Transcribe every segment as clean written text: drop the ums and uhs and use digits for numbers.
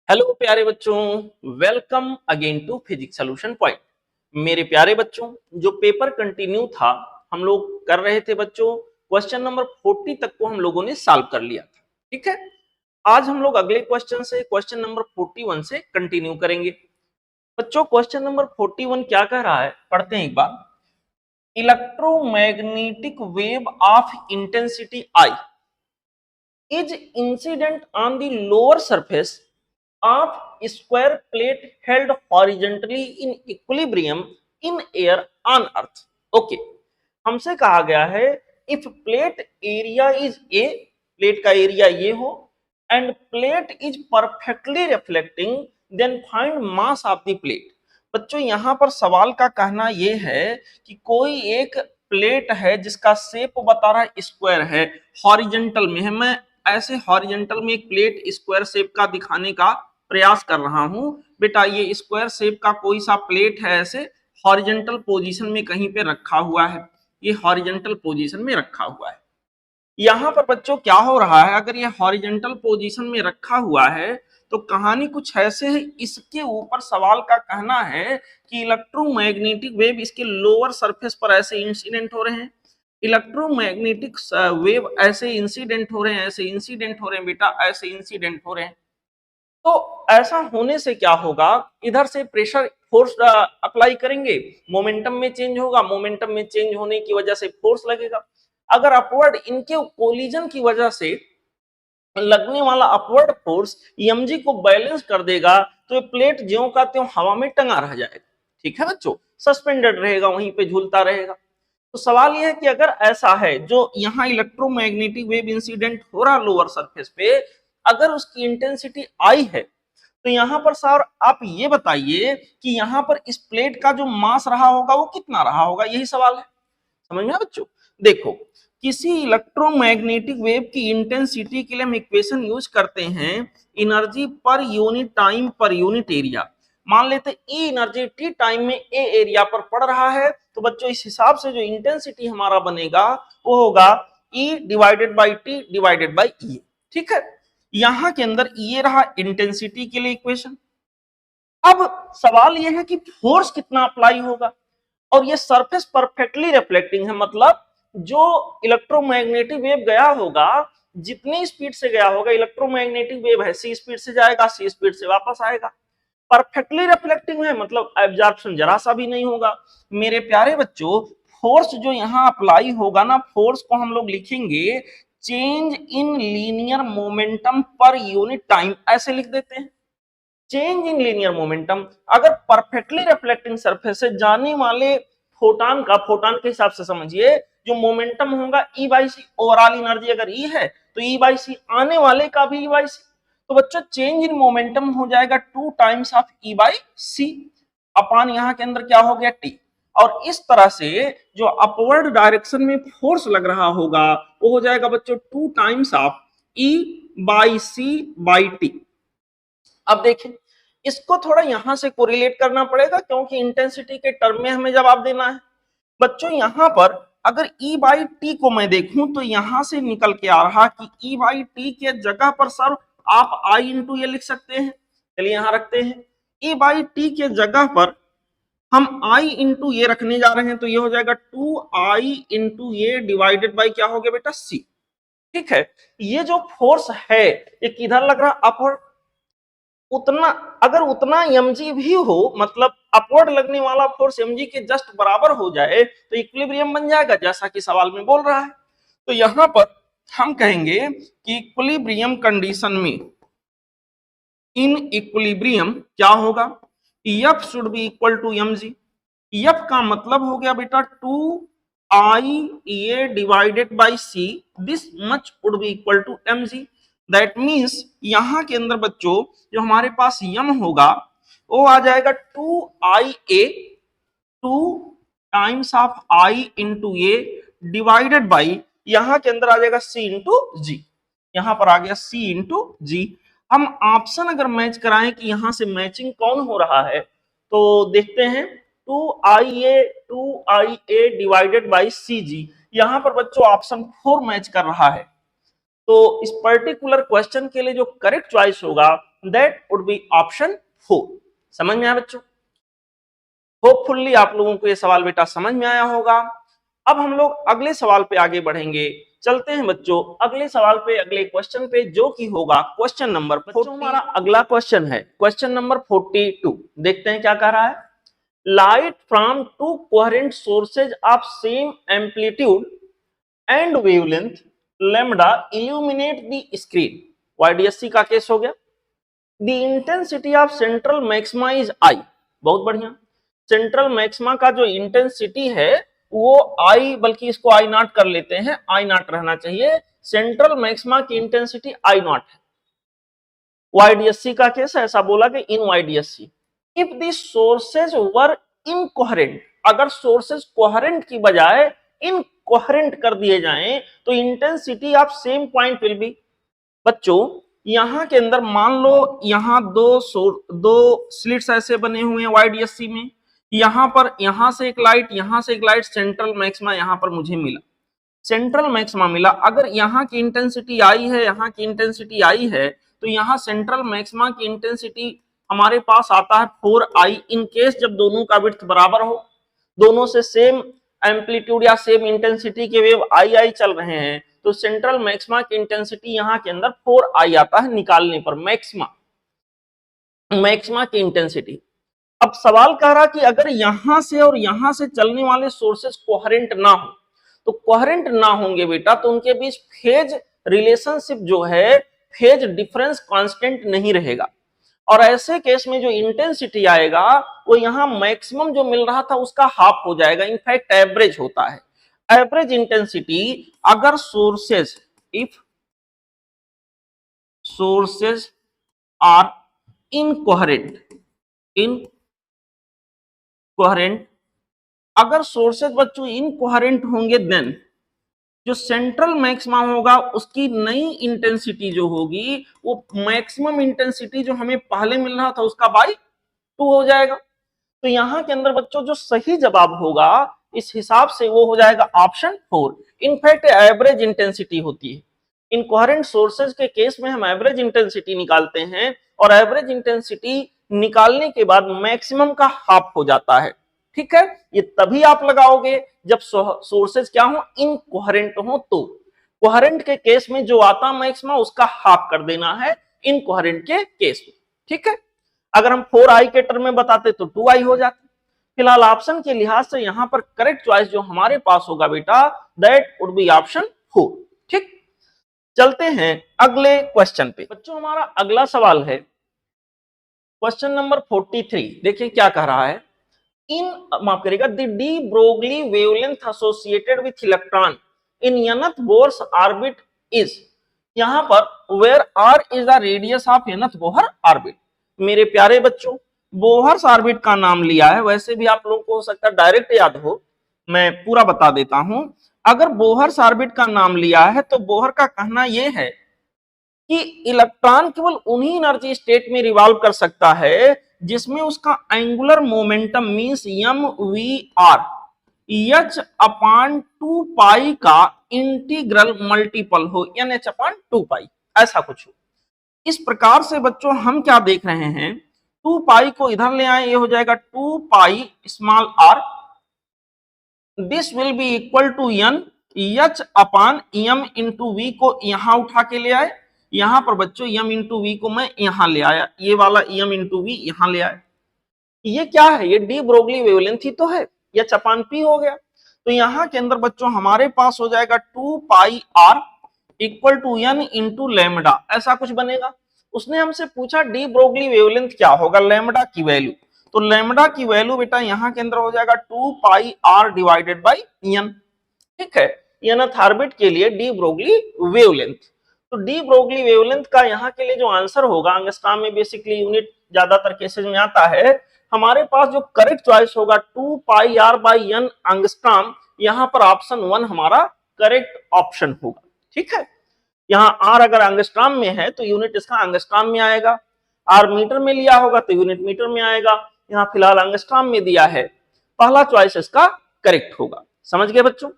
Hello प्यारे बच्चों, welcome again to physics solution point. मेरे प्यारे बच्चों, जो पेपर कंटिन्यू था हम लोग कर रहे थे बच्चों, क्वेश्चन नंबर 40 तक को हम लोगों ने सॉल्व कर लिया था। ठीक है, आज हम लोग अगले क्वेश्चन से क्वेश्चन नंबर 41 से कंटिन्यू करेंगे। बच्चों क्वेश्चन नंबर 41 क्या कह रहा है, पढ़ते हैं एक बार। Electromagnetic wave of intensity I is incident on the lower surface of square plate held horizontally in equilibrium in air on earth. Okay, हमसे कहा गया है if plate area is A, plate का एरिया ये हो, and plate is perfectly reflecting, then find mass of the plate. बच्चों यहां पर सवाल का कहना यह है कि कोई एक प्लेट है जिसका शेप बता रहा है स्क्वायर है, हॉरिजेंटल में है। मैं ऐसे हॉरिजेंटल में एक प्लेट स्क्वायर शेप का दिखाने का प्रयास कर रहा हूं। बेटा ये स्क्वायर शेप का कोई सा प्लेट है, ऐसे हॉरिजेंटल पोजीशन में कहीं पे रखा हुआ है, ये हॉरिजेंटल पोजीशन में रखा हुआ है। यहां पर बच्चों क्या हो रहा है, अगर ये हॉरिजेंटल पोजीशन में रखा हुआ है तो कहानी कुछ ऐसे है। इसके ऊपर सवाल का कहना है कि इलेक्ट्रोमैग्नेटिक वेव इसके लोअर सरफेस पर ऐसे इंसिडेंट हो रहे हैं, इलेक्ट्रोमैग्नेटिक वेव ऐसे इंसिडेंट हो रहे हैं, ऐसे इंसिडेंट हो रहे हैं बेटा, ऐसे इंसिडेंट हो रहे हैं। तो ऐसा होने से क्या होगा, इधर से प्रेशर फोर्स अप्लाई करेंगे, मोमेंटम में चेंज होगा, मोमेंटम में चेंज होने की वजह से फोर्स लगेगा। अगर अपवर्ड इनके कोलिजन की वजह से लगने वाला अपवर्ड फोर्स mg को बैलेंस कर देगा तो ये प्लेट ज्यों का त्यों हवा में टंगा रह जाएगा। ठीक है बच्चों, सस्पेंडेड रहेगा, वहीं पे झूलता रहेगा। तो सवाल यह है कि अगर ऐसा है, जो यहाँ इलेक्ट्रोमैग्नेटिक वेव इंसिडेंट हो रहा लोअर सरफेस पे, अगर उसकी इंटेंसिटी आई है तो यहाँ पर सर आप ये बताइए कि यहाँ पर इस प्लेट का जो मास रहा होगा वो कितना रहा होगा, यही सवाल है। समझ में आया बच्चों? देखो, किसी इलेक्ट्रोमैग्नेटिक वेव की इंटेंसिटी के लिए हम इक्वेशन यूज करते हैं energy per unit time per unit area. मान लेते E एनर्जी T टाइम में A एरिया पर पड़ रहा है, तो बच्चों इस हिसाब से जो इंटेंसिटी हमारा बनेगा वो होगा E divided by T divided by E। ठीक है, यहां के अंदर ये रहा इंटेंसिटी के लिए इक्वेशन। अब सवाल यह है कि फोर्स कितना अप्लाई होगा, और ये सरफेस परफेक्टली रिफ्लेक्टिंग है, मतलब जो इलेक्ट्रोमैग्नेटिक वेव गया होगा, जितनी स्पीड से गया होगा, इलेक्ट्रोमैग्नेटिक वेव है सी स्पीड से जाएगा, सी स्पीड से वापस आएगा। परफेक्टली रिफ्लेक्टिंग है मतलब एब्जॉर्प्शन जरा सा भी नहीं होगा। मेरे प्यारे बच्चों, फोर्स जो यहां अप्लाई होगा ना, फोर्स को हम लोग लिखेंगे change in linear momentum per unit time, ऐसे लिख देते हैं चेंज इन लीनियर मोमेंटम। अगर परफेक्टली रिफ्लेक्टिंग सरफेस से जाने वाले फोटॉन का, फोटॉन के हिसाब से समझिए, जो मोमेंटम होगा ई बाई सी, ओवरऑल एनर्जी अगर ई है तो ई बाई सी, आने वाले का भी ई बाई सी। तो बच्चों चेंज इन मोमेंटम हो जाएगा 2 टाइम्स ऑफ ई बाई सी, अपान यहाँ के अंदर क्या हो गया टी। और इस तरह से जो अपवर्ड डायरेक्शन में फोर्स लग रहा होगा वो हो जाएगा बच्चों 2 times of E by C by T. अब देखें, इसको थोड़ा यहां से कोरिलेट करना पड़ेगा क्योंकि इंटेंसिटी के टर्म में हमें जवाब देना है। बच्चों यहां पर अगर E बाई टी को मैं देखूं तो यहां से निकल के आ रहा कि E बाई टी के जगह पर सर आप I इंटू ये लिख सकते हैं। चलिए यहां रखते हैं, E बाई टी के जगह पर हम I इंटू ये रखने जा रहे हैं, तो ये हो जाएगा 2I इंटू ये डिवाइडेड बाई क्या हो गया बेटा C। ठीक है, ये जो फोर्स है ये किधर लग रहा, अपवर्ड। उतना अगर उतना mg भी हो, मतलब अपवर्ड लगने वाला फोर्स mg के जस्ट बराबर हो जाए तो इक्विलिब्रियम बन जाएगा, जैसा कि सवाल में बोल रहा है। तो यहां पर हम कहेंगे कि इक्विलिब्रियम कंडीशन में, इन इक्विलिब्रियम क्या होगा, F should be equal to mg। F का मतलब हो गया बेटा 2I A divided by C, this much would be equal to mg। That means यहां के अंदर बच्चों जो हमारे पास यम होगा वो आ जाएगा 2IA, 2 times of I into A divided by, यहां के अंदर आ जाएगा C इंटू जी, यहां पर आ गया C इंटू जी। हम ऑप्शन अगर मैच कराएं कि यहां से मैचिंग कौन हो रहा है तो देखते हैं 2IA डिवाइडेड बाई CG, यहां पर बच्चों ऑप्शन 4 मैच कर रहा है। तो इस पर्टिकुलर क्वेश्चन के लिए जो करेक्ट चॉइस होगा दैट वुड बी ऑप्शन 4। समझ में आया बच्चों? होपफुली आप लोगों को ये सवाल बेटा समझ में आया होगा। अब हम लोग अगले सवाल पे आगे बढ़ेंगे। चलते हैं बच्चों अगले सवाल पे, अगले क्वेश्चन पे, जो कि होगा क्वेश्चन नंबर 40। हमारा अगला क्वेश्चन है क्वेश्चन नंबर 42। देखते हैं क्या कह रहा है। Light from to coherent sources of same amplitude and wavelength lambda illuminate the screen. YDSC का केस हो गया। The intensity of central maxima is I. बहुत बढ़िया। सेंट्रल मैक्सिमा का जो इंटेंसिटी है वो आई, बल्कि इसको आई नॉट कर लेते हैं, आई नॉट रहना चाहिए। सेंट्रल मैक्सिमा की इंटेंसिटी आई नॉट है। YDSC का केस ऐसा बोला कि इन YDSC if the sources were incoherent, अगर सोर्सेज कोहेरेंट की बजाय इनकोहेरेंट कर दिए जाएं तो intensity of same point will be. बच्चों यहां के अंदर मान लो यहां दो स्लिट्स ऐसे बने हुए हैं YDSC में, यहां से एक लाइट, यहां से एक लाइट, सेंट्रल मैक्सिमा यहां पर मुझे मिला, सेंट्रल मैक्सिमा मिला। अगर यहाँ की इंटेंसिटी आई है, यहाँ की इंटेंसिटी आई है, तो यहाँ सेंट्रल मैक्सिमा की इंटेंसिटी हमारे पास आता है 4i। इन केस जब दोनों का विड्थ बराबर हो, दोनों से सेम एम्पलीट्यूड या सेम इंटेंसिटी के वेव आई चल रहे हैं, तो सेंट्रल मैक्सिमा की इंटेंसिटी यहाँ के अंदर 4i आता है निकालने पर, मैक्सिमा की इंटेंसिटी। अब सवाल कह रहा कि अगर यहां से और यहां से चलने वाले सोर्सेस कोहेरेंट ना हो, तो कोहेरेंट ना होंगे बेटा तो उनके बीच फेज रिलेशनशिप जो है, फेज डिफरेंस कांस्टेंट नहीं रहेगा। और ऐसे केस में जो इंटेंसिटी आएगा वो यहां मैक्सिमम जो मिल रहा था उसका हाफ हो जाएगा, इनफैक्ट एवरेज होता है। एवरेज इंटेंसिटी अगर sources, if sources are incoherent, अगर सोर्सेज बच्चों इनकोहेरेंट होंगे देन जो सेंट्रल मैक्सिमा होगा उसकी नई इंटेंसिटी जो होगी वो मैक्सिमम इंटेंसिटी जो हमें पहले मिल रहा था उसका बाई 2 हो जाएगा। तो यहां के अंदर बच्चों जो सही जवाब होगा इस हिसाब से वो हो जाएगा ऑप्शन 4। इनफैक्ट एवरेज इंटेंसिटी होती है। इनकोहेरेंट सोर्सेज के केस में हम एवरेज इंटेंसिटी निकालते हैं और एवरेज इंटेंसिटी निकालने के बाद मैक्सिमम का हाफ हो जाता है। ठीक है, ये तभी आप लगाओगे जब सोर्सेज क्या हो, इनकोहेरेंट हो। तो कोहेरेंट के केस में जो आता मैक्सिमा उसका हाफ कर देना है इनकोहेरेंट के केस में। ठीक है, अगर हम 4i के टर्म में बताते तो 2i हो जाता। फिलहाल ऑप्शन के लिहाज से यहां पर करेक्ट चॉइस जो हमारे पास होगा बेटा दैट वुड बी ऑप्शन 4। ठीक, चलते हैं अगले क्वेश्चन पे। बच्चों हमारा अगला सवाल है क्वेश्चन नंबर 43। देखिए क्या कह रहा है। माफ करिएगा, the de Broglie wavelength associated with electron in nth Bohr's orbit is. यहां पर where r is the radius of nth Bohr orbit. मेरे प्यारे बच्चों बोहर्स ऑर्बिट का नाम लिया है, वैसे भी आप लोगों को हो सकता है डायरेक्ट याद हो, मैं पूरा बता देता हूं। अगर बोहर्स ऑर्बिट का नाम लिया है तो बोहर का कहना यह है कि इलेक्ट्रॉन केवल उन्हीं एनर्जी स्टेट में रिवॉल्व कर सकता है जिसमें उसका angular momentum means mvr h/2 का इंटीग्रल मल्टीपल हो, nh/2, ऐसा कुछ हो। इस प्रकार से बच्चों हम क्या देख रहे हैं, 2 को इधर ले आए, ये हो जाएगा 2 small r, this will be equal to n h/m into v को यहां उठा के ले आए, यहां पर बच्चों m इंटू वी को मैं यहां ले आया, ये वाला m इंटू वी यहां ले आया। ये क्या है, ये डी ब्रोगली वेवलेंथ ही तो है, ये चपान पी हो गया। तो यहां के अंदर बच्चों हमारे पास हो जाएगा 2πr equal to n into lambda, ऐसा कुछ बनेगा। उसने हमसे पूछा डी ब्रोगली वेवलेंथ क्या होगा, लैम्डा की वैल्यू। तो लैम्डा की वैल्यू बेटा यहां के अंदर हो जाएगा 2πr डिवाइडेड बाई n। ठीक है, nth ऑर्बिट के लिए डी ब्रोगली वेवलेंथ। तो डी ब्रोगली वेवलेंथ का यहाँ के लिए जो आंसर होगा, अंगस्ट्रॉम में बेसिकली यूनिट ज्यादातर केसेस में आता है, हमारे पास जो करेक्ट चॉइस होगा 2πr/n अंगस्ट्रॉम, यहाँ पर ऑप्शन 1 हमारा करेक्ट ऑप्शन होगा। ठीक है, यहाँ r अगर अंगस्ट्रॉम में है तो यूनिट इसका अंगस्ट्रॉम में आएगा, r मीटर में लिया होगा तो यूनिट मीटर में आएगा, यहाँ फिलहाल अंगस्ट्रॉम में दिया है, पहला चॉइस इसका करेक्ट होगा। समझ गए बच्चों,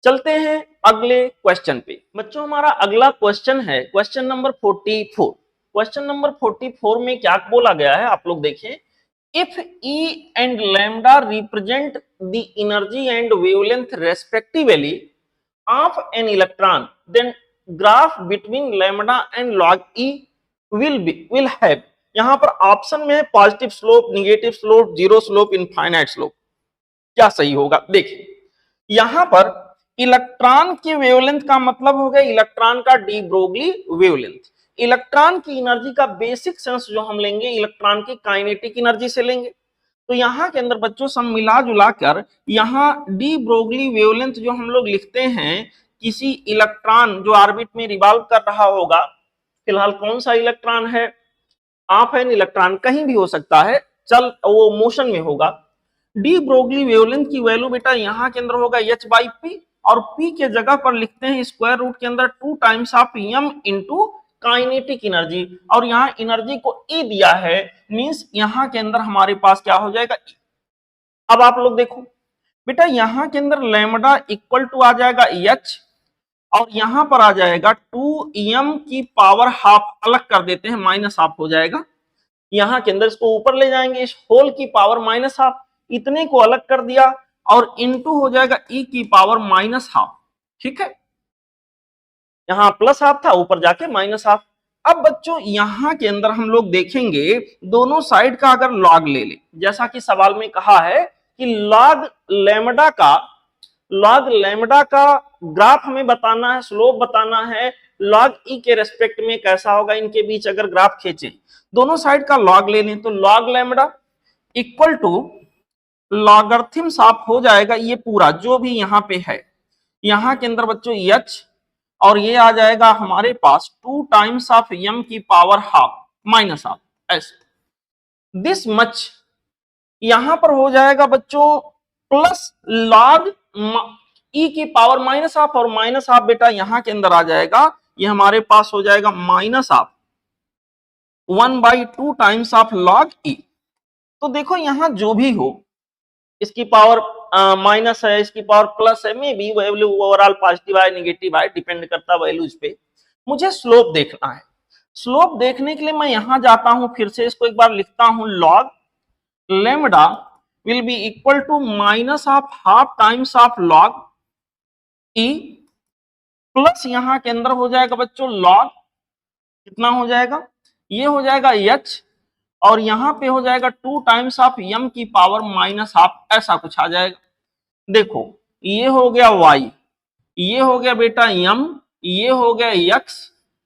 चलते हैं अगले क्वेश्चन पे। बच्चों हमारा अगला क्वेश्चन है क्वेश्चन नंबर 44। क्वेश्चन नंबर 44 में क्या बोला गया है आप लोग देखें, if E and lambda represent the energy and wavelength respectively of an electron, then graph between lambda and log E will have, यहां पर ऑप्शन में है positive slope, negative slope, zero slope, infinite slope. क्या सही होगा? देखिए यहां पर इलेक्ट्रॉन की वेवलेंथ का मतलब हो गया इलेक्ट्रॉन का डी ब्रोगली वेवलेंथ। इलेक्ट्रॉन की एनर्जी का बेसिक सेंस जो हम लेंगे इलेक्ट्रॉन की काइनेटिक एनर्जी से लेंगे। तो यहाँ के अंदर बच्चों सब मिला जुला कर यहाँ डी ब्रोगली वेवलेंथ जो हम लोग लिखते हैं किसी इलेक्ट्रॉन जो ऑर्बिट में रिवॉल्व कर रहा होगा, फिलहाल कौन सा इलेक्ट्रॉन है, आप एन इलेक्ट्रॉन कहीं भी हो सकता है, चल वो मोशन में होगा। डी ब्रोगली वेवलेंथ की वैल्यू बेटा यहाँ के अंदर होगा h बाई पी, और p के जगह पर लिखते हैं स्क्वायर रूट के अंदर 2 times of m into kinetic energy, और यहाँ एनर्जी को E दिया है, मींस यहाँ के अंदर हमारे पास क्या हो जाएगा E। अब आप लोग देखो बेटा यहाँ के अंदर लैम्डा इक्वल टू आ जाएगा h, और यहां पर आ जाएगा 2m की पावर हाफ, अलग कर देते हैं माइनस हाफ हो जाएगा, यहां के अंदर इसको ऊपर ले जाएंगे, इस होल की पावर माइनस हाफ, इतने को अलग कर दिया और इनटू हो जाएगा e की पावर माइनस हाफ। ठीक है, यहां प्लस हाफ था, ऊपर जाके माइनस हाफ। अब बच्चों यहां के अंदर हम लोग देखेंगे दोनों साइड का अगर लॉग ले ले, जैसा कि सवाल में कहा है कि लॉग लैम्डा का ग्राफ हमें बताना है, स्लोप बताना है, लॉग ई के रेस्पेक्ट में कैसा होगा, इनके बीच अगर ग्राफ खींचे, दोनों साइड का लॉग ले लें तो log lambda equal to logarithms of हो जाएगा ये पूरा जो भी यहाँ पे है, यहाँ के अंदर बच्चों h, और ये आ जाएगा हमारे पास 2 टाइम्स ऑफ m की पावर हाफ माइनस हाफ, ऐसे दिस मच यहां पर हो जाएगा बच्चों प्लस लॉग e की पावर माइनस हाफ, और माइनस हाफ बेटा यहां के अंदर आ जाएगा, ये हमारे पास हो जाएगा minus half 1/2 times of log e। तो देखो यहां जो भी हो, इसकी पावर माइनस है, इसकी पावर प्लस है, may be value overall positive है नेगेटिव है, डिपेंड करता है वैल्यूज पे। मुझे स्लोप देखना है, स्लोप देखने के लिए मैं यहां जाता हूं, फिर से इसको एक बार लिखता हूं, log lambda will be equal to minus of half times of log e plus यहां के अंदर हो जाएगा बच्चों log, कितना हो जाएगा, ये हो जाएगा h, और यहां पे हो जाएगा 2 टाइम्स ऑफ m की पावर माइनस हाफ, ऐसा कुछ आ जाएगा। देखो ये हो गया y, ये हो गया बेटा m, ये हो गया x,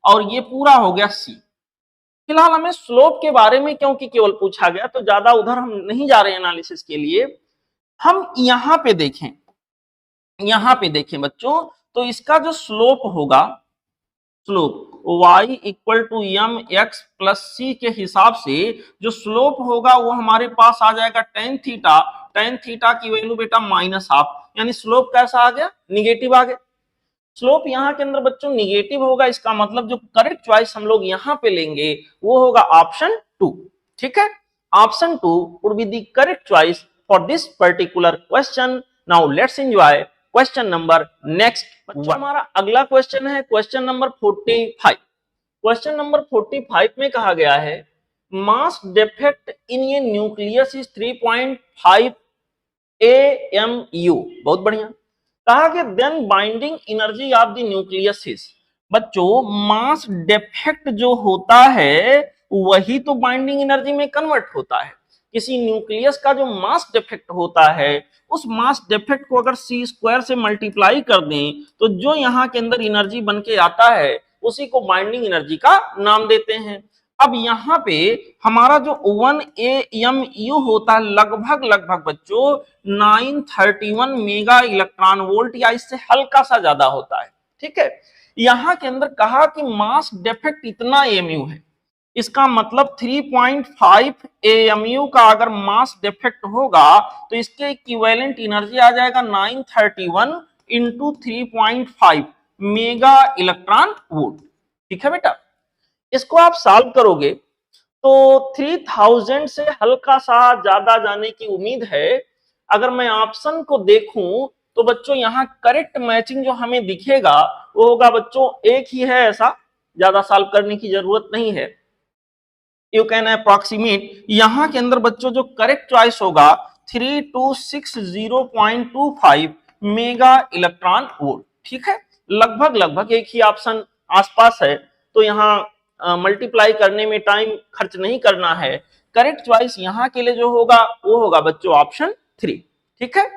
और ये पूरा हो गया c। फिलहाल हमें स्लोप के बारे में क्योंकि केवल पूछा गया तो ज्यादा उधर हम नहीं जा रहे एनालिसिस के लिए, हम यहां पे देखें बच्चों, तो इसका जो स्लोप होगा, slope y equal to m x plus c के हिसाब से जो स्लोप होगा वो हमारे पास आ जाएगा टेन थीटा की वैल्यू बेटा माइनस हाफ, यानी स्लोप कैसा आ गया, निगेटिव आ गया। स्लोप यहाँ के अंदर बच्चों निगेटिव होगा, इसका मतलब जो करेक्ट चॉइस हम लोग यहाँ पे लेंगे वो होगा ऑप्शन 2। ठीक है, option 2 would be the correct choice for this particular question. Now let's enjoy question number next. हमारा अगला क्वेश्चन है क्वेश्चन नंबर 45। क्वेश्चन नंबर 45 में कहा गया है mass defect in a nucleus is 3.5 AMU। बहुत बढ़िया, कहा कि then binding energy of the nucleus is. बच्चों मास डिफेक्ट जो होता है वही तो बाइंडिंग एनर्जी में कन्वर्ट होता है। किसी न्यूक्लियस का जो मास डिफेक्ट होता है उस मास डिफेक्ट को अगर c स्क्वायर से मल्टीप्लाई कर दें तो जो यहाँ के अंदर एनर्जी बन के आता है उसी को बाइंडिंग एनर्जी का नाम देते हैं। अब यहाँ पे हमारा जो 1 AMU होता है लगभग बच्चों 931 मेगा इलेक्ट्रॉन वोल्ट या इससे हल्का सा ज्यादा होता है। ठीक है, यहाँ के अंदर कहा कि मास डिफेक्ट इतना AMU है, इसका मतलब 3.5 AMU का अगर मास डिफेक्ट होगा तो इसके इक्विवेलेंट एनर्जी आ जाएगा 931 इंटू 3.5 मेगा इलेक्ट्रॉन वोल्ट। ठीक है बेटा, इसको आप सॉल्व करोगे तो 3000 से हल्का सा ज्यादा जाने की उम्मीद है। अगर मैं ऑप्शन को देखूं तो बच्चों यहाँ करेक्ट मैचिंग जो हमें दिखेगा वो होगा बच्चों एक ही है, ऐसा ज्यादा सॉल्व करने की जरूरत नहीं है। यू कैन अप्रोक्सीमेट, यहां के अंदर बच्चों जो करेक्ट चॉइस होगा 3260.25 मेगा इलेक्ट्रॉन वोल्ट। ठीक है, लगभग लगभग एक ही ऑप्शन आसपास है, तो यहाँ मल्टीप्लाई करने में टाइम खर्च नहीं करना है। करेक्ट चॉइस यहाँ के लिए जो होगा वो होगा बच्चों ऑप्शन 3। ठीक है,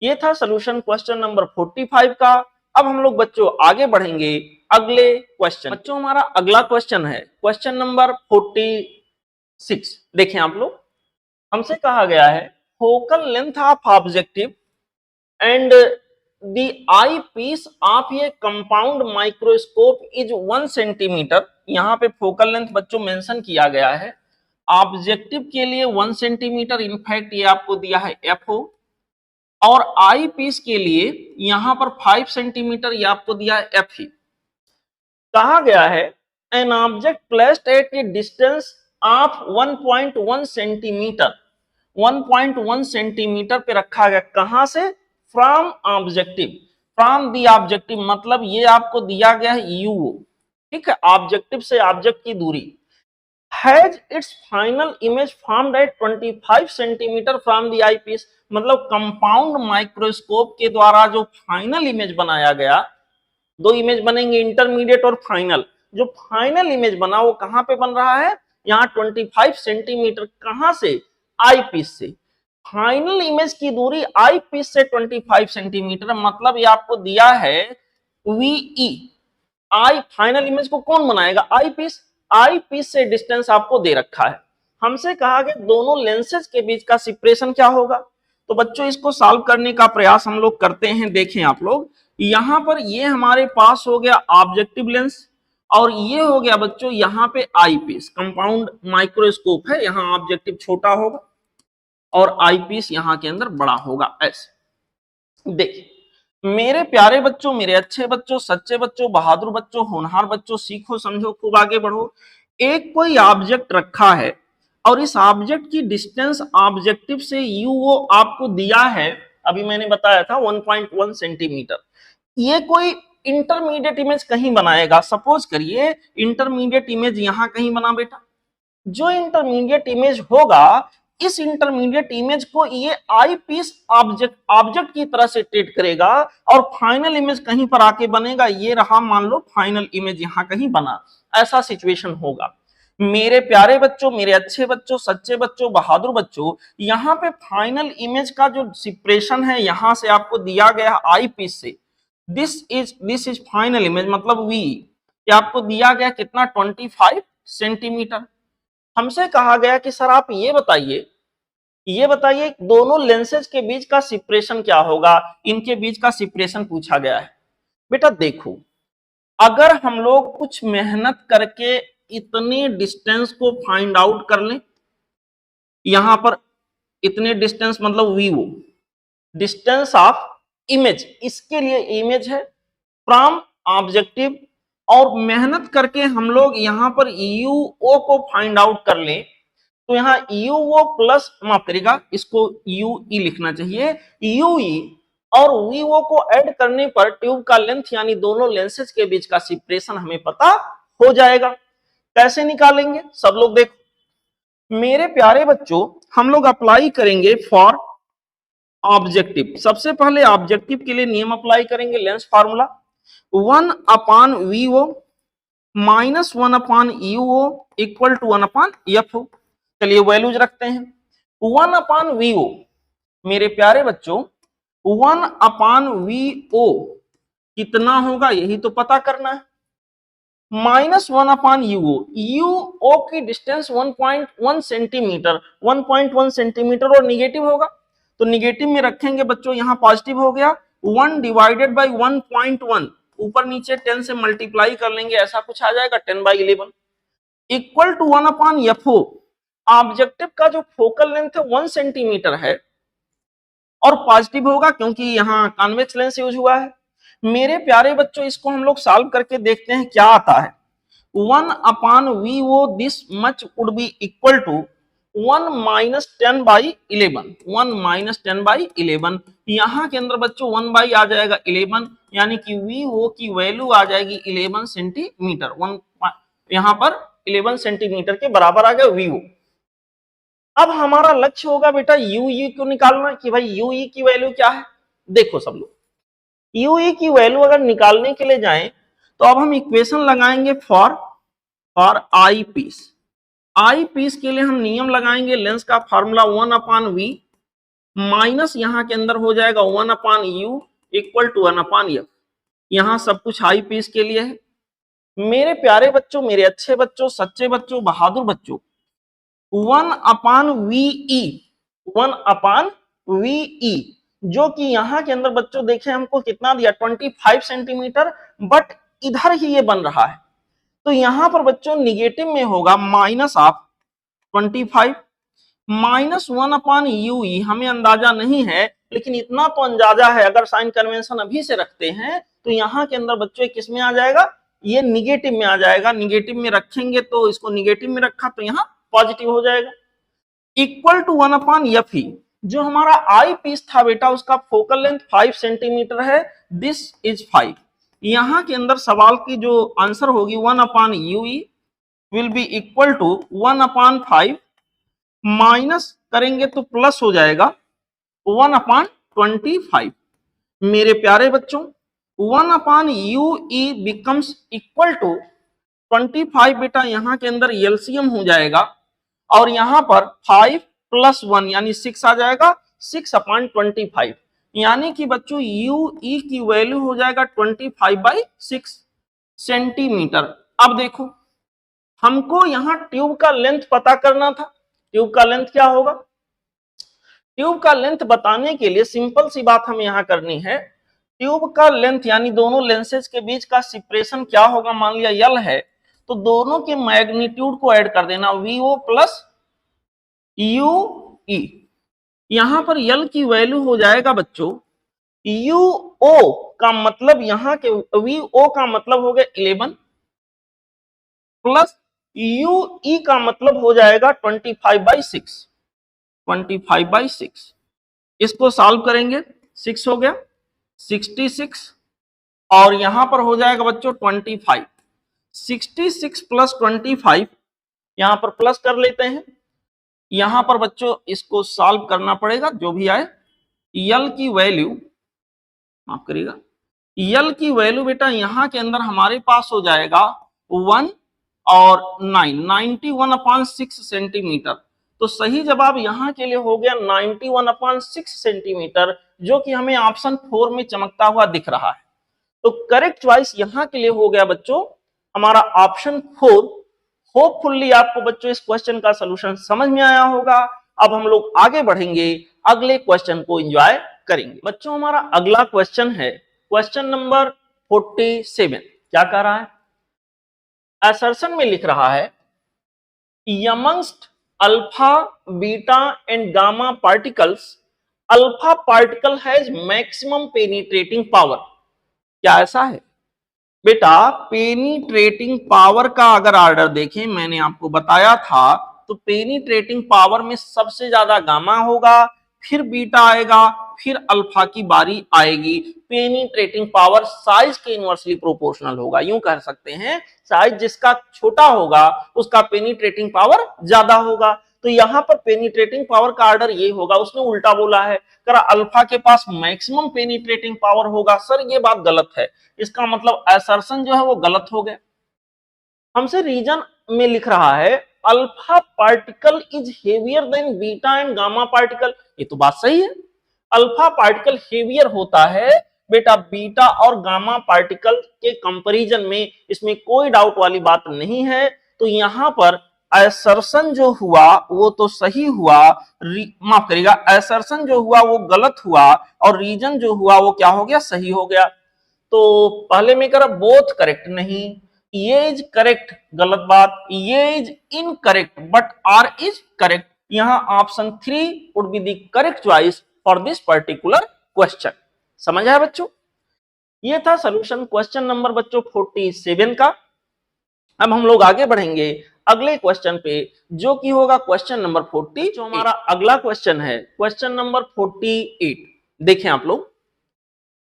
ये था सोल्यूशन क्वेश्चन नंबर 45 का। अब हम लोग बच्चों आगे बढ़ेंगे अगले क्वेश्चन। बच्चों हमारा अगला क्वेश्चन है क्वेश्चन नंबर 46। देखें आप लोग, हमसे कहा गया है focal length of objective and the eyepiece of a compound microscope is 1 centimetre. यहाँ पे फोकल लेंथ बच्चों मेंशन किया गया है, ऑब्जेक्टिव के लिए 1 सेंटीमीटर, इनफैक्ट ये आपको दिया है एफओ, और आई पीस के लिए यहां पर 5 सेंटीमीटर ये आपको दिया है एफई। कहा गया है an object placed at A distance of 1.1 centimetre, 1.1 centimetre पे रखा गया, कहां से? From objective, from the objective, मतलब ये आपको दिया गया है यूओ। ठीक है, ऑब्जेक्टिव से ऑब्जेक्ट की दूरी। Has its final image formed at 25 centimetre from the eyepiece, मतलब कंपाउंड माइक्रोस्कोप के द्वारा जो फाइनल इमेज बनाया गया, दो इमेज बनेंगे इंटरमीडिएट और फाइनल, जो फाइनल इमेज बना वो कहां पे बन रहा है? यहाँ 25 सेंटीमीटर, कहां से? आई पीस से। फाइनल इमेज की दूरी आई पीस से 25 सेंटीमीटर, मतलब ये आपको दिया है वीई। आई फाइनल इमेज को कौन बनाएगा? आई पीस। आई पीस से डिस्टेंस आपको दे रखा है। हमसे कहा गया दोनों लेंसेज के बीच का सेपरेशन क्या होगा। तो बच्चों इसको सॉल्व करने का प्रयास हम लोग करते हैं। देखें आप लोग, यहां पर ये हमारे पास हो गया ऑब्जेक्टिव लेंस, और ये हो गया बच्चों यहाँ पे आई पीस, कंपाउंड माइक्रोस्कोप है, यहाँ ऑब्जेक्टिव छोटा होगा और आई पीस यहाँ के अंदर बड़ा होगा। ऐसे देखिए मेरे प्यारे बच्चों, मेरे अच्छे बच्चों, सच्चे बच्चों, बहादुर बच्चों, होनहार बच्चों, सीखो समझो खूब आगे बढ़ो। एक कोई ऑब्जेक्ट रखा है और इस ऑब्जेक्ट की डिस्टेंस ऑब्जेक्टिव से यूओ आपको दिया है, अभी मैंने बताया था 1.1 सेंटीमीटर। ये कोई इंटरमीडिएट इमेज कहीं बनाएगा, सपोज करिए इंटरमीडिएट इमेज यहां कहीं बना बेटा। जो इंटरमीडिएट इमेज होगा, इस इंटरमीडिएट इमेज को ये आई पीस ऑब्जेक्ट की तरह से ट्रीट करेगा और फाइनल इमेज कहीं पर आके बनेगा। ये रहा मान लो फाइनल इमेज यहां कहीं बना, ऐसा सिचुएशन होगा। मेरे प्यारे बच्चों, मेरे अच्छे बच्चों, सच्चे बच्चों, बहादुर बच्चों, यहाँ पे फाइनल इमेज का जो सेपरेशन है यहां से आपको दिया गया आई पीस से, दिस इज फाइनल इमेज, मतलब वी, ये आपको दिया गया कितना? 25 सेंटीमीटर। हमसे कहा गया कि सर आप ये बताइए दोनों लेंसेज के बीच का सेपरेशन क्या होगा, इनके बीच का सेपरेशन पूछा गया है। बेटा देखो, अगर हम लोग कुछ मेहनत करके इतने डिस्टेंस को फाइंड आउट कर लें, यहां पर इतने डिस्टेंस मतलब वीओ, डिस्टेंस ऑफ इमेज, इसके लिए इमेज है फ्रॉम ऑब्जेक्टिव, और मेहनत करके हम लोग यहां पर यूओ को फाइंड आउट कर लें, तो यहाँ यूओ प्लस, माफ करेगा, इसको यूई लिखना चाहिए, यूई और वीओ को ऐड करने पर ट्यूब का लेंथ यानी दोनों लेंसेज के बीच का सेपरेशन हमें पता हो जाएगा। कैसे निकालेंगे सब लोग देखो। मेरे प्यारे बच्चों, हम लोग अप्लाई करेंगे फॉर ऑब्जेक्टिव। सबसे पहले ऑब्जेक्टिव के लिए नियम अप्लाई करेंगे, lens formula 1/VO minus 1/UO equal to 1/FO। चलिए वैल्यूज रखते हैं। 1/VO, मेरे प्यारे बच्चों 1/VO कितना होगा यही तो पता करना है, माइनस 1/UO, UO की डिस्टेंस 1.1 सेंटीमीटर, 1.1 सेंटीमीटर और निगेटिव होगा, तो निगेटिव में रखेंगे बच्चों, यहां पॉजिटिव हो गया, 1 डिवाइडेड बाई 1.1, ऊपर नीचे 10 से मल्टीप्लाई कर लेंगे, ऐसा कुछ आ जाएगा 10/11 इक्वल टू 1/FO। ऑब्जेक्टिव का जो फोकल लेंथ है 1 सेंटीमीटर है और पॉजिटिव होगा क्योंकि यहाँ कॉन्वेक्स लेंस यूज हुआ है। मेरे प्यारे बच्चों, इसको हम लोग सॉल्व करके देखते हैं क्या आता है। 1/VO this much would be equal to 1 minus 10/11, 1 minus 10/11, यहाँ के अंदर बच्चों 1 बाई आ जाएगा 11, यानी कि VO की वैल्यू आ जाएगी 11 सेंटीमीटर। 1 यहाँ पर 11 सेंटीमीटर के बराबर आ गया वीओ। अब हमारा लक्ष्य होगा बेटा यूई को निकालना कि भाई यूई की वैल्यू क्या है। देखो सब लोग, यूई की वैल्यू अगर निकालने के लिए जाएं तो अब हम इक्वेशन लगाएंगे for eyepiece. Eyepiece के लिए हम नियम लगाएंगे, लेंस का फॉर्मूला 1/v माइनस यहां के अंदर हो जाएगा 1/u इक्वल टू 1/f। यहां सब कुछ आई पीस के लिए है। मेरे प्यारे बच्चों, मेरे अच्छे बच्चों, सच्चे बच्चों, बहादुर बच्चों, 1/VE जो कि यहां के अंदर बच्चों देखें हमको कितना दिया 25 सेंटीमीटर, बट इधर ही ये बन रहा है तो यहां पर बच्चों निगेटिव में होगा माइनस ऑफ 25 माइनस 1/UE। हमें अंदाजा नहीं है लेकिन इतना तो अंदाजा है, अगर साइन कन्वेंशन अभी से रखते हैं तो यहां के अंदर बच्चों किस में आ जाएगा, ये निगेटिव में आ जाएगा। निगेटिव में रखेंगे तो इसको निगेटिव में रखा तो यहाँ पॉजिटिव हो जाएगा, इक्वल टू 1/FE। जो हमारा आई पीस था बेटा उसका फोकल लेंथ 5 सेंटीमीटर है, दिस इज 5। यहां के अंदर सवाल की जो आंसर होगी 1/UE will be equal to 1/5 minus करेंगे तो प्लस हो जाएगा 1/25। मेरे प्यारे बच्चों 1/UE बिकम्स इक्वल टू 25 बेटा यहां के अंदर एलसीएम हो जाएगा और यहां पर 5 प्लस 1 यानी 6 आ जाएगा 6/25। यानी कि बच्चों UE की वैल्यू हो जाएगा 25/6 सेंटीमीटर। अब देखो हमको यहां ट्यूब का लेंथ पता करना था। ट्यूब का लेंथ क्या होगा, ट्यूब का लेंथ बताने के लिए सिंपल सी बात हमें यहां करनी है। ट्यूब का लेंथ यानी दोनों लेंसेज के बीच का सेपरेशन क्या होगा, मान लिया यल है तो दोनों के मैग्नीट्यूड को ऐड कर देना VO प्लस UE। यहां पर यल की वैल्यू हो जाएगा बच्चों UO का मतलब यहां के VO का मतलब हो गया 11 प्लस UE का मतलब हो जाएगा 25/6। 25/6 इसको सॉल्व करेंगे 6 हो गया 66 और यहां पर हो जाएगा बच्चों 25। 66 प्लस 25 यहां पर प्लस कर लेते हैं। यहां पर बच्चों इसको सॉल्व करना पड़ेगा जो भी आए। यल की वैल्यू माफ करिएगा, यल की वैल्यू बेटा यहां के अंदर हमारे पास हो जाएगा 1 और 91/6 सेंटीमीटर। तो सही जवाब यहां के लिए हो गया 91/6 सेंटीमीटर, जो कि हमें ऑप्शन 4 में चमकता हुआ दिख रहा है। तो करेक्ट चॉइस यहां के लिए हो गया बच्चों हमारा ऑप्शन 4। होपफुली आपको बच्चों इस क्वेश्चन का सलूशन समझ में आया होगा। अब हम लोग आगे बढ़ेंगे, अगले क्वेश्चन को एंजॉय करेंगे। बच्चों हमारा अगला क्वेश्चन है क्वेश्चन नंबर 47। क्या कह रहा है, असर्शन में लिख रहा है amongst alpha, beta and gamma particles, alpha particle has maximum penetrating power। क्या ऐसा है बेटा, पेनिट्रेटिंग पावर का अगर ऑर्डर देखें, मैंने आपको बताया था तो पेनिट्रेटिंग पावर में सबसे ज्यादा गामा होगा, फिर बीटा आएगा, फिर अल्फा की बारी आएगी। पेनिट्रेटिंग पावर साइज के इनवर्सली प्रोपोर्शनल होगा। यूं कह सकते हैं साइज जिसका छोटा होगा उसका पेनिट्रेटिंग पावर ज्यादा होगा। तो यहां पर पेनिट्रेटिंग पावर का ऑर्डर ये होगा, उसने उल्टा बोला है, करा अल्फा के पास मैक्सिमम पेनिट्रेटिंग पावर होगा। सर ये बात गलत है, इसका मतलब असर्शन जो है वो गलत हो गया। हमसे रीजन में लिख रहा है alpha particle is heavier than beta and gamma particle. ये तो बात सही है, अल्फा पार्टिकल हेवियर होता है बेटा बीटा और गामा पार्टिकल के कंपैरिजन में, इसमें कोई डाउट वाली बात नहीं है। तो यहां पर असर्शन जो हुआ वो तो सही हुआ, माफ करिएगा, असर्शन जो हुआ वो गलत हुआ और रीजन जो हुआ वो क्या हो गया, सही हो गया। तो पहले में करा बोथ करेक्ट, नहीं ये इज करेक्ट, गलत बात, ये is incorrect but r is correct. यहां option 3 would be the correct choice for this particular question. समझ आया बच्चों, ये था सॉल्यूशन क्वेश्चन नंबर बच्चों 47 का। अब हम लोग आगे बढ़ेंगे अगले क्वेश्चन पे जो कि होगा क्वेश्चन नंबर 40। जो हमारा अगला क्वेश्चन है क्वेश्चन नंबर 48। देखें आप लोग,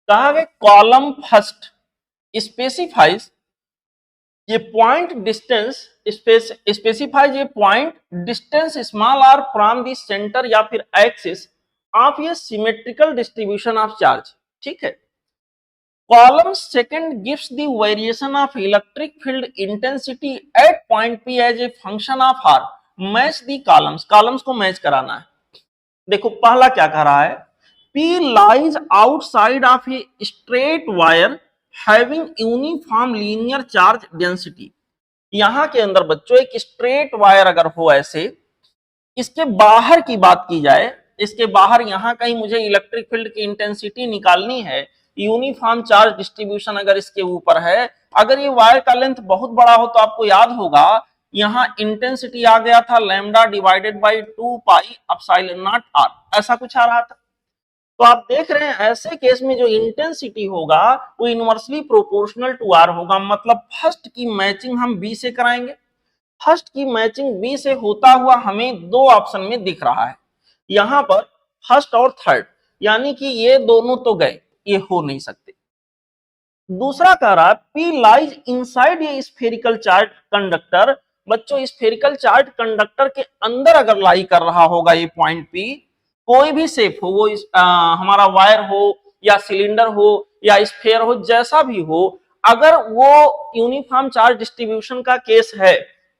कहा गया कॉलम फर्स्ट स्पेसिफाइज ये point distance specifies a point distance small r from the centre या फिर एक्सिस ऑफ ये सिमेट्रिकल डिस्ट्रीब्यूशन ऑफ चार्ज। ठीक है, column second gives the variation of electric field intensity at point P as a function of r. Match the columns, columns को match कराना है। देखो पहला क्या कह रहा है, P lies outside of a straight wire having uniform linear charge density। यहां के अंदर बच्चों एक स्ट्रेट वायर अगर हो ऐसे, इसके बाहर की बात की जाए, इसके बाहर यहां कहीं मुझे इलेक्ट्रिक फील्ड की इंटेंसिटी निकालनी है, यूनिफॉर्म चार्ज डिस्ट्रीब्यूशन अगर इसके ऊपर है, अगर ये वायर का लेंथ बहुत बड़ा हो तो आपको याद होगा यहां इंटेंसिटी आ गया था lambda divided by 2 pi epsilon naught r, ऐसा कुछ आ रहा था। तो आप देख रहे हैं ऐसे केस में जो इंटेंसिटी होगा वो इनवर्सली प्रोपोर्शनल टू आर होगा। मतलब फर्स्ट की मैचिंग हम बी से कराएंगे। फर्स्ट की मैचिंग बी से होता हुआ हमें दो ऑप्शन में दिख रहा है, यहां पर फर्स्ट और थर्ड, यानी कि ये दोनों तो गए, ये हो नहीं सकते। दूसरा कह रहा है पी लाइज इनसाइड ये स्फेरिकल चार्ज कंडक्टर। बच्चों स्फेरिकल चार्ज कंडक्टर के अंदर अगर लाई कर रहा होगा ये पॉइंट पी, कोई भी शेप हो, वो हमारा वायर हो या सिलेंडर हो या स्फेयर हो, जैसा भी हो, अगर वो यूनिफॉर्म चार्ज डिस्ट्रीब्यूशन का केस है,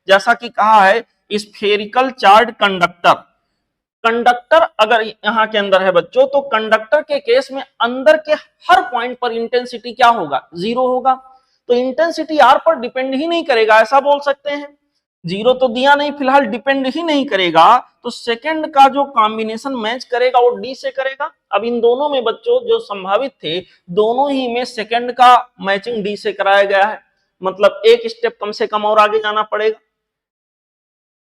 जैसा कि कहा है स्फेरिकल चार्ज कंडक्टर, कंडक्टर अगर यहां के अंदर है बच्चों, तो कंडक्टर के केस में अंदर के हर पॉइंट पर इंटेंसिटी क्या होगा, जीरो होगा। तो इंटेंसिटी आर पर डिपेंड ही नहीं करेगा, ऐसा बोल सकते हैं। जीरो तो दिया नहीं, फिलहाल डिपेंड ही नहीं करेगा, तो सेकंड का जो कॉम्बिनेशन मैच करेगा वो डी से करेगा। अब इन दोनों में बच्चों जो संभावित थे, दोनों ही में सेकंड का मैचिंग डी से कराया गया है, मतलब एक स्टेप कम से कम और आगे जाना पड़ेगा।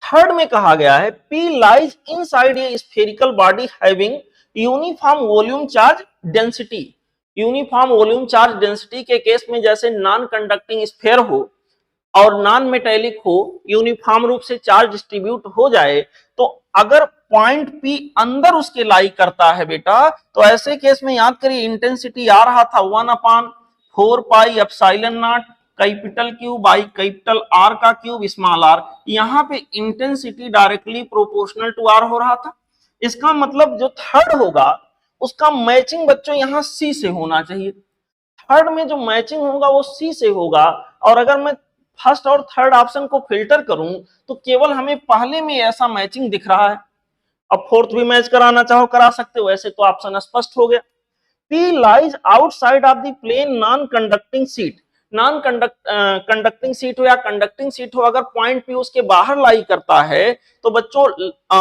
थर्ड में कहा गया है P lies inside a spherical body having uniform volume charge density। Uniform volume charge density के केस में जैसे नॉन कंडक्टिंग स्फेयर हो और नॉन मेटेलिक हो, यूनिफॉर्म रूप से चार्ज डिस्ट्रीब्यूट हो जाए, तो अगर पॉइंट पी अंदर उसके लाई करता है बेटा, तो ऐसे केस में याद करिए इंटेंसिटी आ रहा था 1/4 pi epsilon naught capital Q by capital R का क्यूब स्मॉल आर। यहां पे intensity directly proportional to r हो रहा था। इसका मतलब जो थर्ड होगा उसका मैचिंग बच्चों यहां सी से होना चाहिए। थर्ड में जो मैचिंग होगा वो सी से होगा, और अगर मैं फर्स्ट और थर्ड ऑप्शन को फिल्टर करूं तो केवल हमें पहले में ऐसा मैचिंग दिख रहा है। अब फोर्थ भी मैच कराना चाहो करा सकते हो, ऐसे तो ऑप्शन स्पष्ट हो गया। P lies outside of the plane non-conducting sheet। Non conducting seat हो या कंडक्टिंग सीट हो, अगर पॉइंट पी उसके बाहर लाई करता है, तो बच्चों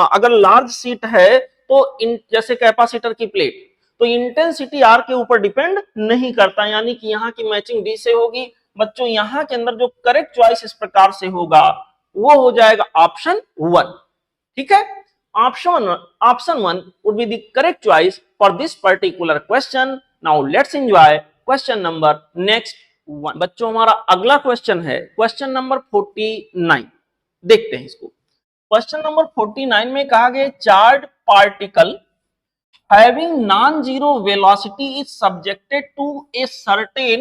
अगर लार्ज सीट है तो जैसे कैपेसिटर की प्लेट, तो इंटेंसिटी आर के ऊपर डिपेंड नहीं करता, यानी कि यहाँ की मैचिंग डी से होगी। बच्चों यहाँ के अंदर जो करेक्ट चॉइस इस प्रकार से होगा वो हो जाएगा ऑप्शन 1। ठीक है, option 1 would be the correct choice for this particular question। Now let's enjoy question number next one। बच्चों हमारा अगला क्वेश्चन है क्वेश्चन नंबर 49। देखते हैं इसको। क्वेश्चन नंबर 49 में कहा गया charge particle having non-zero velocity is subjected to a certain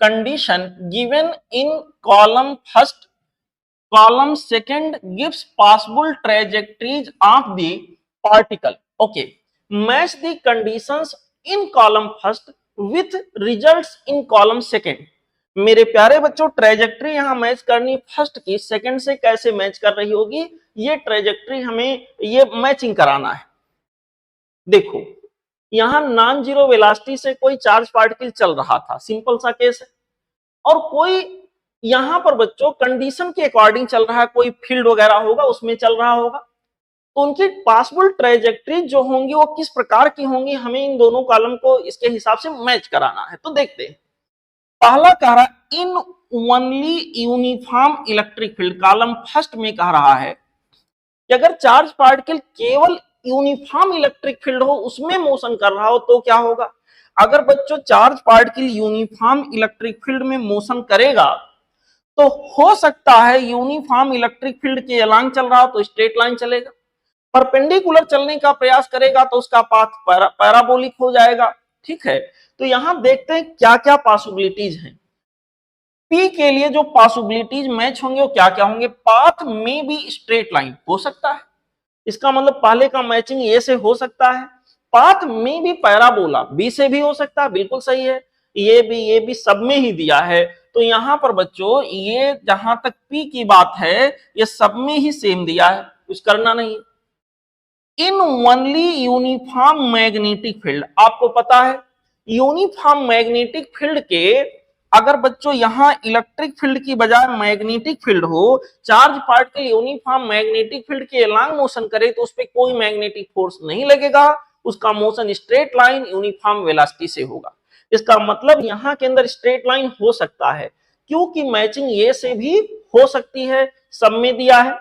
condition given in column first, column second gives possible trajectories of the particle। Okay, match the conditions in column first with results in column second। मेरे प्यारे बच्चों trajectory यहां match करनी first की second से कैसे match कर रही होगी, ये ट्रेजेक्ट्री हमें ये मैचिंग कराना है। देखो यहां नॉन जीरो वेलोसिटी से कोई चार्ज पार्टिकल चल रहा था, सिंपल सा केस है, और कोई यहां पर बच्चों कंडीशन के अकॉर्डिंग चल रहा है, कोई फील्ड वगैरह होगा उसमें चल रहा होगा, तो उनकी पॉसिबल ट्रेजेक्ट्री जो होंगी वो किस प्रकार की होंगी, हमें इन दोनों कॉलम को इसके हिसाब से मैच कराना है। तो देखते हैं, पहला कह रहा है in only uniform electric field, column first में कह रहा है कि अगर चार्ज पार्टिकल केवल यूनिफॉर्म इलेक्ट्रिक फील्ड हो उसमें मोशन कर रहा हो तो क्या होगा। अगर बच्चों charge particle uniform electric field में मोशन करेगा तो हो सकता है यूनिफॉर्म इलेक्ट्रिक फील्ड के अलांग चल रहा हो तो स्ट्रेट लाइन चलेगा, परपेंडिकुलर चलने का प्रयास करेगा तो उसका पाथ पैराबोलिक हो जाएगा। ठीक है, तो यहां देखते हैं क्या क्या पॉसिबिलिटीज हैं। पी के लिए जो पॉसिबिलिटीज मैच होंगे वो क्या क्या होंगे? पाथ में भी स्ट्रेट लाइन हो सकता है, इसका मतलब पहले का मैचिंग ए से हो सकता है। पाथ में भी पैराबोला बी से भी हो सकता है, बिल्कुल सही है। ये भी सब में ही दिया है। तो यहां पर बच्चों ये जहां तक पी की बात है ये सब में ही सेम दिया है, कुछ करना नहीं। In only uniform magnetic field, आपको पता है यूनिफॉर्म मैग्नेटिक फील्ड के अगर बच्चों यहां इलेक्ट्रिक फील्ड की बजाय मैग्नेटिक फील्ड हो, charge particle uniform magnetic field के एलॉन्ग मोशन करे तो उस पर कोई मैग्नेटिक फोर्स नहीं लगेगा, उसका motion straight line uniform velocity से होगा। इसका मतलब यहां के अंदर स्ट्रेट लाइन हो सकता है, क्योंकि मैचिंग ये से भी हो सकती है, सब में दिया है।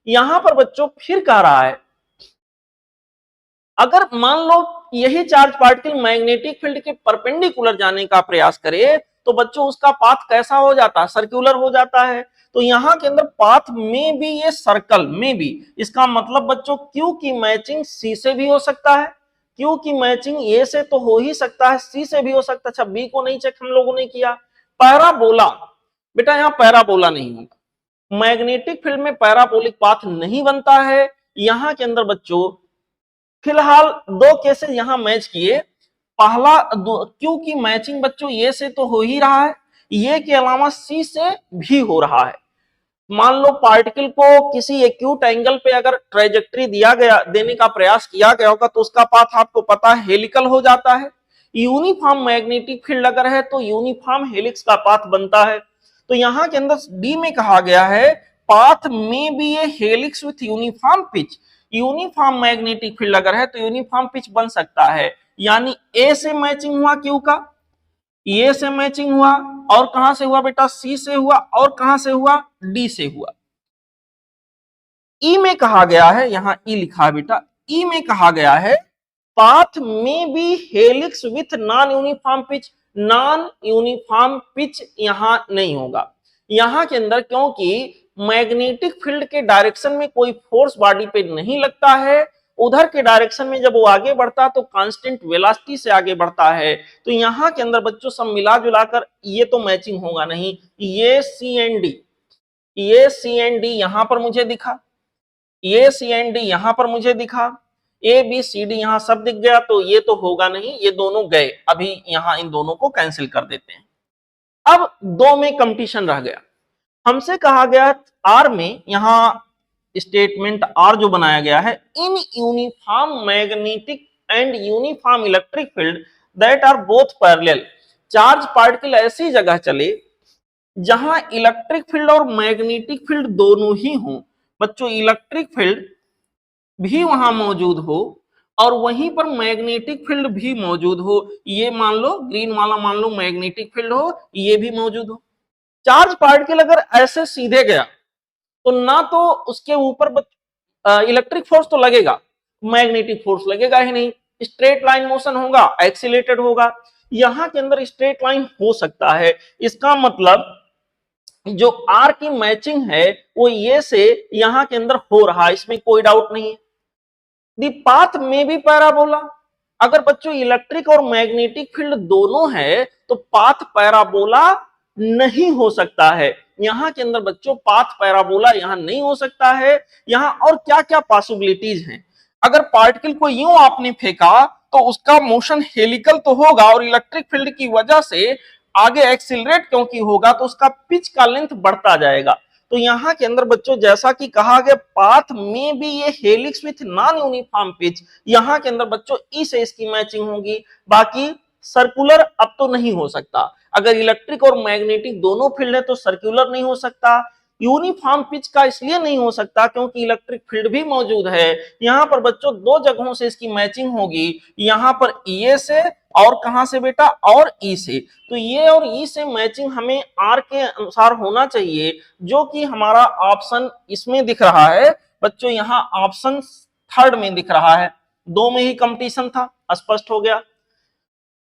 यहां पर बच्चों फिर कह रहा है अगर मान लो यही चार्ज पार्टिकल मैग्नेटिक फील्ड के परपेंडिकुलर जाने का प्रयास करे तो बच्चों उसका पाथ कैसा हो जाता है? सर्कुलर हो जाता है। तो यहां के अंदर पाथ में भी ये सर्कल में भी, इसका मतलब बच्चों क्यू की मैचिंग सी से भी हो सकता है, क्यू की मैचिंग ए से तो हो ही सकता है, सी से भी हो सकता है। अच्छा बी को नहीं चेक हम लोगों ने किया। पैराबोला, बेटा यहां पैराबोला नहीं होगा, मैग्नेटिक फील्ड में पैराबोलिक पाथ नहीं बनता है। यहां के अंदर बच्चों फिलहाल दो केसेस यहां मैच किए। पहला क्योंकि मैचिंग बच्चों ये से तो हो ही रहा है, ये के अलावा सी से भी हो रहा है। मान लो पार्टिकल को किसी एक्यूट एंगल पे अगर ट्रेजेक्ट्री दिया गया, देने का प्रयास किया गया होगा तो उसका पाथ आपको पता है हेलिकल हो जाता है। यूनिफॉर्म मैग्नेटिक फील्ड अगर है तो यूनिफॉर्म हेलिक्स का पाथ बनता है। तो यहां के अंदर डी में कहा गया है पाथ में भी ये helix with uniform pitch, uniform magnetic field अगर है तो यूनिफॉर्म पिच बन सकता है। यानी ए से मैचिंग हुआ क्यू का, ए से मैचिंग हुआ और कहां से हुआ बेटा? सी से हुआ और कहां से हुआ? डी से हुआ। ई में कहा गया है, यहां ई लिखा है बेटा, ई में कहा गया है पाथ में भी helix with non uniform pitch, non uniform pitch यहां नहीं होगा। यहां के अंदर क्योंकि मैग्नेटिक फील्ड के डायरेक्शन में कोई फोर्स बॉडी पे नहीं लगता है, उधर के डायरेक्शन में जब वो आगे बढ़ता है तो कांस्टेंट वेलोसिटी से आगे बढ़ता है। तो यहां के अंदर बच्चों सब मिला जुलाकर ये तो मैचिंग होगा नहीं। ये सी एंड डी, ये सी एंड डी यहां पर मुझे दिखा, ये सी एंड डी यहां पर मुझे दिखा, ए बी सी डी यहां सब दिख गया, तो ये तो होगा नहीं, ये दोनों गए। अभी यहां इन दोनों को कैंसिल कर देते हैं। अब दो में कंपटीशन रह गया। हमसे कहा गया आर में, यहां स्टेटमेंट आर जो बनाया गया है, in uniform magnetic and uniform electric field that are both parallel, charge particle ऐसी जगह चले जहां इलेक्ट्रिक फील्ड और मैग्नेटिक फील्ड दोनों ही हों। बच्चों इलेक्ट्रिक फील्ड भी वहां मौजूद हो और वहीं पर मैग्नेटिक फील्ड भी मौजूद हो, ये मान लो ग्रीन वाला मान लो मैग्नेटिक फील्ड हो, ये भी मौजूद हो। चार्ज पार्टिकल अगर ऐसे सीधे गया तो ना तो उसके ऊपर इलेक्ट्रिक फोर्स तो लगेगा, मैग्नेटिक फोर्स लगेगा ही नहीं, स्ट्रेट लाइन मोशन होगा, एक्सीलेटेड होगा। यहां के अंदर स्ट्रेट लाइन हो सकता है, इसका मतलब जो आर की मैचिंग है वो ये से यहां के अंदर हो रहा है, इसमें कोई डाउट नहीं है। दी पाथ में भी पैराबोला, अगर बच्चों इलेक्ट्रिक और मैग्नेटिक फील्ड दोनों है तो पाथ पैराबोला नहीं हो सकता है। यहां के अंदर बच्चों पाथ पैराबोला यहां नहीं हो सकता है। यहां और क्या क्या पॉसिबिलिटीज हैं? अगर पार्टिकल को यूं आपने फेंका तो उसका मोशन हेलिकल तो होगा और इलेक्ट्रिक फील्ड की वजह से आगे एक्सिलरेट क्योंकि होगा तो उसका पिच का लेंथ बढ़ता जाएगा। तो यहां के अंदर बच्चों जैसा कि कहा गया पाथ में भी ये helix with non uniform pitch, यहां के अंदर बच्चों ई से इसकी मैचिंग होगी, बाकी सर्कुलर अब तो नहीं हो सकता। अगर इलेक्ट्रिक और मैग्नेटिक दोनों फील्ड है तो सर्कुलर नहीं हो सकता। यूनिफॉर्म पिच का इसलिए नहीं हो सकता क्योंकि इलेक्ट्रिक फील्ड भी मौजूद है। यहां पर बच्चों दो जगहों से इसकी मैचिंग होगी, यहां पर ई से और कहां से बेटा? और ई से। तो ये और ई से मैचिंग हमें आर के अनुसार होना चाहिए, जो कि हमारा ऑप्शन इसमें दिख रहा है बच्चों, यहां ऑप्शन थर्ड में दिख रहा है। दो में ही कंपटीशन था, स्पष्ट हो गया।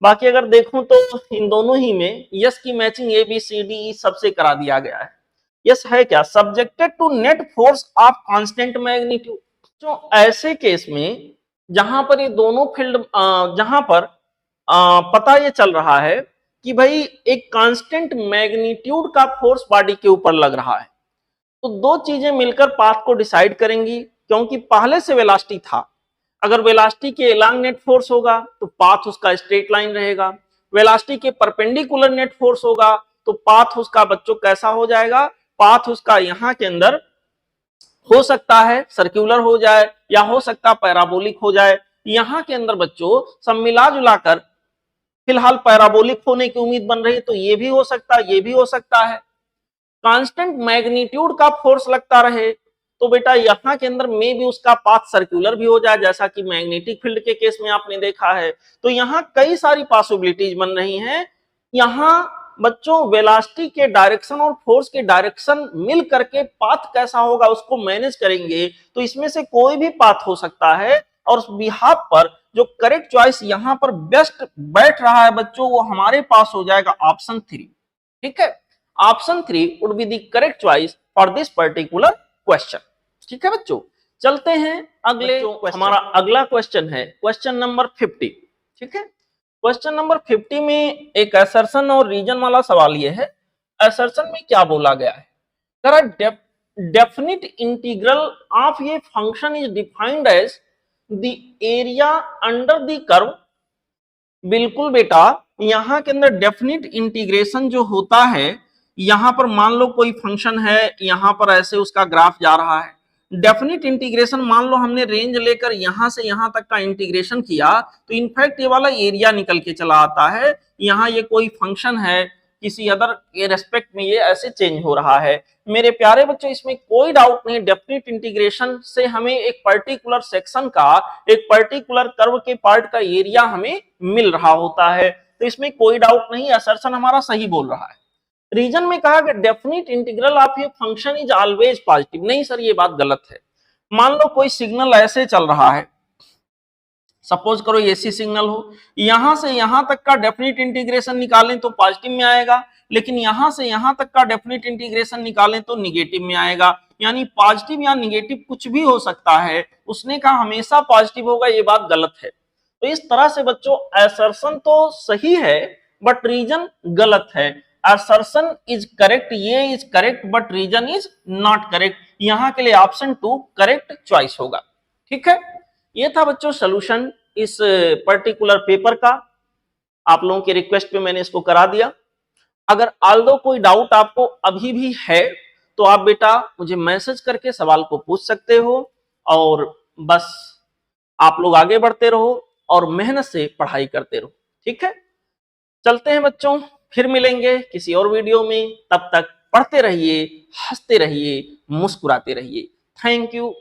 बाकी अगर देखूं तो इन दोनों ही में यस की matching A B C D E सबसे करा दिया गया है। यस है क्या? Subjected to net force of constant magnitude. तो ऐसे केस में जहां पर ये दोनों फील्ड, जहां पर पता ये चल रहा है कि भाई एक कांस्टेंट मैग्नीट्यूड का फोर्स बॉडी के ऊपर लग रहा है, तो दो चीजें मिलकर पाथ को डिसाइड करेंगी, क्योंकि पहले से वेलोसिटी था। अगर वेलोसिटी के एलॉन्ग नेट फोर्स होगा तो पाथ उसका स्ट्रेट लाइन रहेगा, वेलोसिटी के परपेंडिकुलर नेट फोर्स होगा तो पाथ उसका बच्चों कैसा हो जाएगा, पाथ उसका यहां के अंदर हो सकता है सर्कुलर हो जाए या हो सकता पैराबोलिक हो जाए। यहां के अंदर बच्चों सब मिला जुलाकर फिलहाल पैराबोलिक होने की उम्मीद बन रही है, तो ये भी हो सकता है, ये भी हो सकता है। कांस्टेंट मैग्नीट्यूड का फोर्स लगता रहे तो बेटा यहां के अंदर में भी उसका पाथ सर्कुलर भी हो जाए, जैसा कि मैग्नेटिक फील्ड के केस में आपने देखा है। तो यहां कई सारी पॉसिबिलिटीज बन रही हैं। यहां बच्चों वेलोसिटी के डायरेक्शन और फोर्स के डायरेक्शन मिल करके पाथ कैसा होगा उसको मैनेज करेंगे, तो इसमें से कोई भी पाथ हो सकता है। और उस बिहाफ पर जो करेक्ट चॉइस यहां पर बेस्ट बैठ रहा है बच्चों, वो हमारे पास हो जाएगा ऑप्शन 3। ठीक है, option 3 would be the correct choice for this particular question. ठीक है बच्चों, चलते हैं अगले। हमारा अगला क्वेश्चन है क्वेश्चन नंबर 50। ठीक है, क्वेश्चन नंबर 50 में एक असर्शन और रीजन वाला सवाल ये है। असर्शन में क्या बोला गया है, डेफिनिट इंटीग्रल ऑफ ये function is defined as the area under the curve. बिल्कुल बेटा, यहां के अंदर डेफिनिट इंटीग्रेशन जो होता है, यहां पर मान लो कोई फंक्शन है, यहां पर ऐसे उसका ग्राफ जा रहा है। डेफिनिट इंटीग्रेशन मान लो हमने रेंज लेकर यहां से यहां तक का इंटीग्रेशन किया, तो इनफैक्ट ये वाला एरिया निकल के चला आता है। यहां ये कोई फंक्शन है, किसी अदर के रेस्पेक्ट में ये ऐसे चेंज हो रहा है। मेरे प्यारे बच्चों, इसमें कोई डाउट नहीं, डेफिनिट इंटीग्रेशन से हमें एक पर्टिकुलर सेक्शन का, एक पर्टिकुलर कर्व के पार्ट का एरिया हमें मिल रहा होता है, तो इसमें कोई डाउट नहीं, असर्शन हमारा सही बोल रहा है। रीजन में कहा कि definite integral of a function is always positive. नहीं सर, ये बात गलत है। मान लो कोई सिग्नल ऐसे चल रहा है, सपोज करो एसी सिग्नल हो, यहां से यहां तक का डेफिनिट इंटीग्रेशन निकालें तो पॉजिटिव में आएगा, लेकिन यहां से यहां तक का डेफिनिट इंटीग्रेशन निकालें तो निगेटिव में आएगा। यानी पॉजिटिव या निगेटिव कुछ भी हो सकता है, उसने कहा हमेशा पॉजिटिव होगा, ये बात गलत है। तो इस तरह से बच्चों असर्शन तो सही है बट रीजन गलत है। असर्शन इज करेक्ट, ये is correct but reason is not correct. यहां के लिए ऑप्शन 2 करेक्ट चॉइस होगा। ठीक है, ये था बच्चों सॉल्यूशन इस पर्टिकुलर पेपर का। आप लोगों के रिक्वेस्ट पे मैंने इसको करा दिया। अगर आल्दो कोई डाउट आपको अभी भी है तो आप बेटा मुझे मैसेज करके सवाल को पूछ सकते हो, और बस आप लोग आगे बढ़ते रहो और मेहनत से पढ़ाई करते रहो। ठीक है, चलते हैं बच्चों, फिर मिलेंगे किसी और वीडियो में। तब तक पढ़ते रहिए, हंसते रहिए, मुस्कुराते रहिए। Thank you.